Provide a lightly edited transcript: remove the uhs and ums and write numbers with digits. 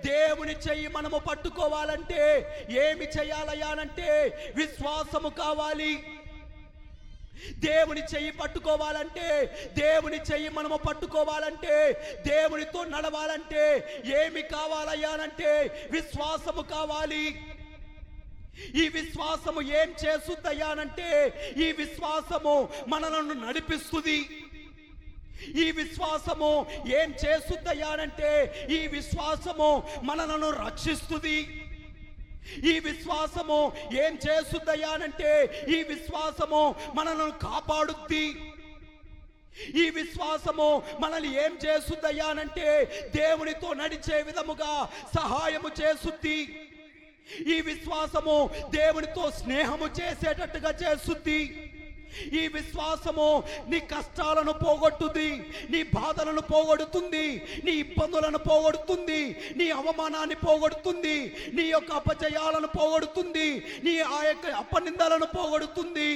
దేవుని చెయ్యి మనము పట్టుకోవాలంటే ఏమి చేయాలయ్యానంటే విశ్వాసము కావాలి. దేవుని చెయ్యి పట్టుకోవాలంటే, దేవుని చెయ్యి మనము పట్టుకోవాలంటే, దేవునితో నడవాలంటే ఏమి కావాలయ్యానంటే విశ్వాసము కావాలి. ఈ విశ్వాసము ఏం చేస్తుందయ్యానంటే ఈ విశ్వాసము మనలను నడిపిస్తుంది. ఈ విశ్వాసము ఏం చేస్తుందయ్యానంటే ఈ విశ్వాసము మనలను రక్షిస్తుంది. ఈ విశ్వాసము ఏం చేస్తుందయ్యానంటే ఈ విశ్వాసము మనలను కాపాడుద్ది. ఈ విశ్వాసము మనల్ని ఏం చేస్తుందయ్యానంటే దేవునితో నడిచే విధముగా సహాయము చేస్తుంది. ఈ విశ్వాసము దేవునితో స్నేహము చేసేటట్టుగా చేస్తుంది. ఈ విశ్వాసము నీ కష్టాలను పోగొట్టుతుంది, నీ బాధలను పోగొడుతుంది, నీ ఇబ్బందులను పోగొడుతుంది, నీ అవమానాన్ని పోగొడుతుంది, నీ యొక్క అపజయాలను పోగొడుతుంది, నీ ఆ యొక్క అపనిందలను పోగొడుతుంది.